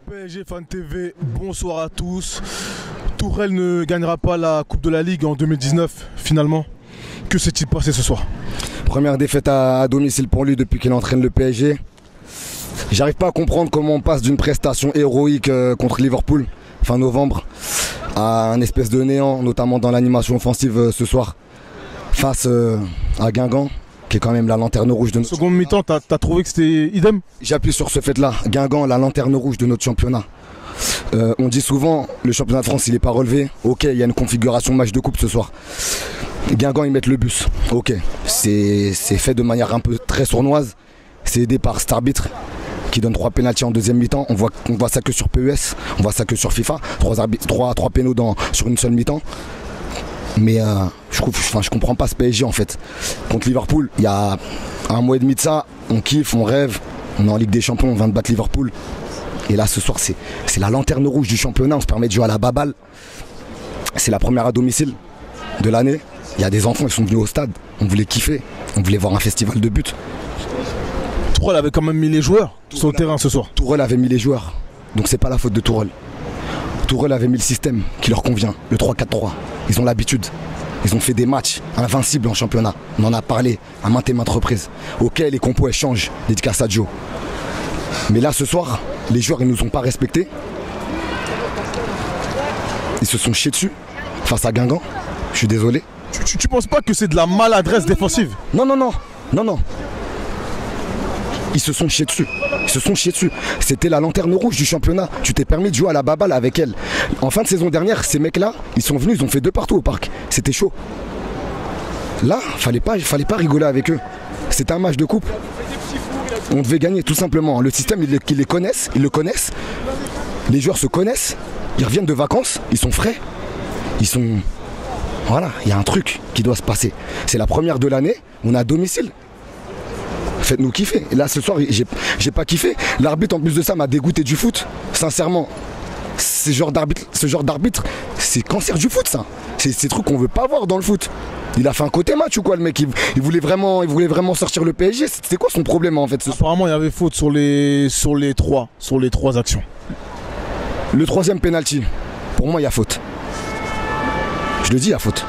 PSG Fan TV, bonsoir à tous. Tourelle ne gagnera pas la Coupe de la Ligue en 2019, finalement. Que s'est-il passé ce soir? Première défaite à domicile pour lui depuis qu'il entraîne le PSG. J'arrive pas à comprendre comment on passe d'une prestation héroïque contre Liverpool, fin novembre, à un espèce de néant, notamment dans l'animation offensive ce soir, face à Guingamp, qui est quand même la lanterne rouge de notre... Seconde mi-temps, t'as trouvé que c'était idem? J'appuie sur ce fait-là. Guingamp, la lanterne rouge de notre championnat. On dit souvent, le championnat de France, il n'est pas relevé. Ok, il y a une configuration match de coupe ce soir. Guingamp, ils mettent le bus. Ok, c'est fait de manière un peu très sournoise. C'est aidé par cet arbitre qui donne 3 pénaltys en deuxième mi-temps. On voit ça que sur PES, on voit ça que sur FIFA. 3 pénaux sur une seule mi-temps. Mais je comprends pas ce PSG en fait. Contre Liverpool, il y a un mois et demi de ça, on kiffe, on rêve. On est en Ligue des Champions, on vient de battre Liverpool. Et là ce soir, c'est la lanterne rouge du championnat. On se permet de jouer à la baballe. C'est la première à domicile de l'année. Il y a des enfants qui sont venus au stade. On voulait kiffer. On voulait voir un festival de buts. Tourelle avait quand même mis les joueurs sur le terrain ce soir. Tourelle avait mis les joueurs. Donc c'est pas la faute de Tourelle. Tourelle avait mis le système qui leur convient, le 3-4-3. Ils ont l'habitude. Ils ont fait des matchs invincibles en championnat. On en a parlé à maintes et maintes reprises. Ok, les compos elles changent, dédicace à Joe. Mais là ce soir, les joueurs ils nous ont pas respectés. Ils se sont chiés dessus face à Guingamp. Je suis désolé. Tu penses pas que c'est de la maladresse défensive? Non. Ils se sont chiés dessus. C'était la lanterne rouge du championnat. Tu t'es permis de jouer à la baballe avec elle. En fin de saison dernière, ces mecs-là, ils sont venus, ils ont fait 2 partout au parc. C'était chaud. Là, fallait pas rigoler avec eux. C'était un match de coupe. On devait gagner tout simplement. Le système, ils le connaissent. Les joueurs se connaissent. Ils reviennent de vacances. Ils sont frais. Voilà, il y a un truc qui doit se passer. C'est la première de l'année. On est à domicile. Faites-nous kiffer. Et là ce soir j'ai pas kiffé. L'arbitre en plus de ça m'a dégoûté du foot. Sincèrement, ce genre d'arbitre, c'est cancer du foot ça. C'est ces trucs qu'on veut pas voir dans le foot. Il a fait un côté match ou quoi le mec? Il voulait vraiment sortir le PSG. C'était quoi son problème en fait ce soir? Apparemment il y avait faute sur les 3 actions. Le 3e penalty, pour moi il y a faute. Je le dis, il y a faute.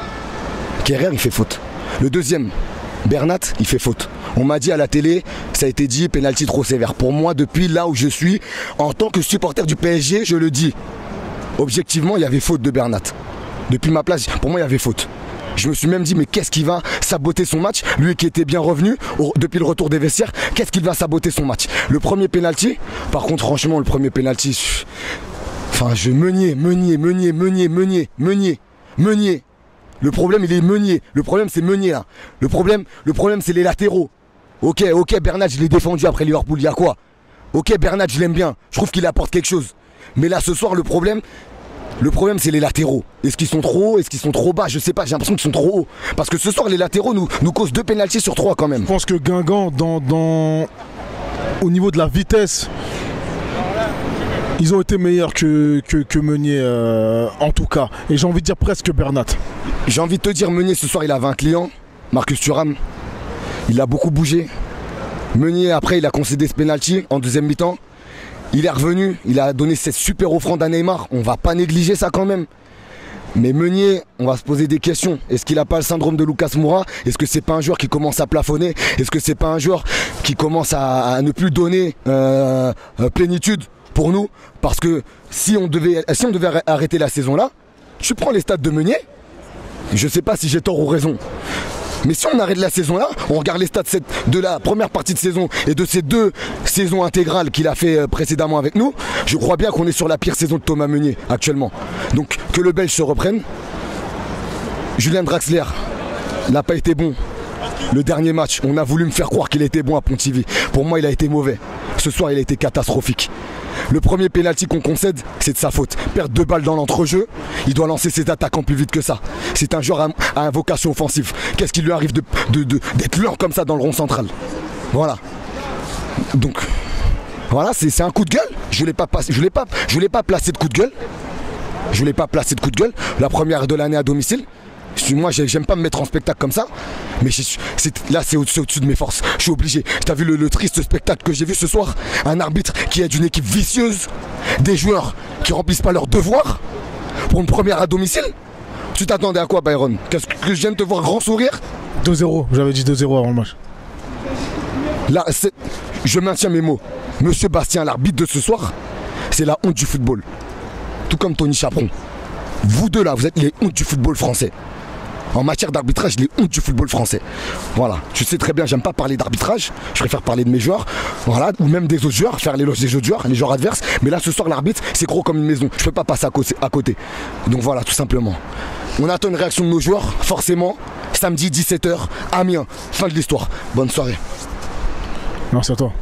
Kerrer il fait faute. Le 2e, Bernat il fait faute. On m'a dit à la télé, ça a été dit, pénalty trop sévère. Pour moi, depuis là où je suis, en tant que supporter du PSG, je le dis. Objectivement, il y avait faute de Bernat. Depuis ma place, pour moi, il y avait faute. Je me suis même dit, mais qu'est-ce qu'il va saboter son match? Lui qui était bien revenu depuis le retour des vestiaires, qu'est-ce qu'il va saboter son match? Le premier pénalty, par contre, franchement, le premier pénalty, enfin, Meunier. Le problème, il est Meunier. Le problème, c'est Meunier, là. Le problème, c'est les latéraux. Ok, Bernat, je l'ai défendu après Liverpool, il y a quoi? Ok, Bernat, je l'aime bien. Je trouve qu'il apporte quelque chose. Mais là, ce soir, le problème, c'est les latéraux. Est-ce qu'ils sont trop hauts? Est-ce qu'ils sont trop bas? Je sais pas, j'ai l'impression qu'ils sont trop hauts. Parce que ce soir, les latéraux nous causent 2 pénaltys sur 3 quand même. Je pense que Guingamp, au niveau de la vitesse, ils ont été meilleurs que Meunier, en tout cas. Et j'ai envie de dire presque Bernat. J'ai envie de te dire, Meunier, ce soir, il avait un client, Marcus Thuram. Il a beaucoup bougé. Meunier, après, il a concédé ce penalty en 2e mi-temps. Il est revenu, il a donné cette super offrande à Neymar. On va pas négliger ça quand même. Mais Meunier, on va se poser des questions. Est-ce qu'il n'a pas le syndrome de Lucas Moura? Est-ce que c'est pas un joueur qui commence à plafonner? Est-ce que c'est pas un joueur qui commence à ne plus donner plénitude pour nous? Parce que si on devait arrêter la saison là, tu prends les stats de Meunier. Je sais pas si j'ai tort ou raison. Mais si on arrête la saison là, on regarde les stats de la première partie de saison et de ces 2 saisons intégrales qu'il a fait précédemment avec nous, je crois bien qu'on est sur la pire saison de Thomas Meunier actuellement. Donc que le Belge se reprenne. Julien Draxler n'a pas été bon. Le dernier match, on a voulu me faire croire qu'il était bon à Pontivy. Pour moi, il a été mauvais. Ce soir, il a été catastrophique. Le premier pénalty qu'on concède, c'est de sa faute. Perdre 2 balles dans l'entrejeu, il doit lancer ses attaquants plus vite que ça. C'est un joueur à vocation offensive. Qu'est-ce qui lui arrive d'être lent comme ça dans le rond central? Voilà. Donc, voilà, c'est un coup de gueule. Je voulais pas placer de coup de gueule. La première de l'année à domicile. Moi, j'aime pas me mettre en spectacle comme ça, mais là, c'est au-dessus de mes forces. Je suis obligé. T'as vu le triste spectacle que j'ai vu ce soir? Un arbitre qui est d'une équipe vicieuse, des joueurs qui remplissent pas leurs devoirs pour une première à domicile. Tu t'attendais à quoi, Byron? Qu'est-ce que je viens de te voir grand sourire? 2-0, j'avais dit 2-0 avant le match. Là, je maintiens mes mots. Monsieur Bastien, l'arbitre de ce soir, c'est la honte du football. Tout comme Tony Chaperon. Vous deux là, vous êtes les hontes du football français. En matière d'arbitrage, les hontes du football français. Voilà, tu sais très bien, j'aime pas parler d'arbitrage, je préfère parler de mes joueurs, voilà, ou même des autres joueurs, faire l'éloge des autres joueurs, les joueurs adverses. Mais là, ce soir, l'arbitre, c'est gros comme une maison. Je peux pas passer à côté. Donc voilà, tout simplement. On attend une réaction de nos joueurs, forcément. Samedi 17h, Amiens. Fin de l'histoire. Bonne soirée. Merci à toi.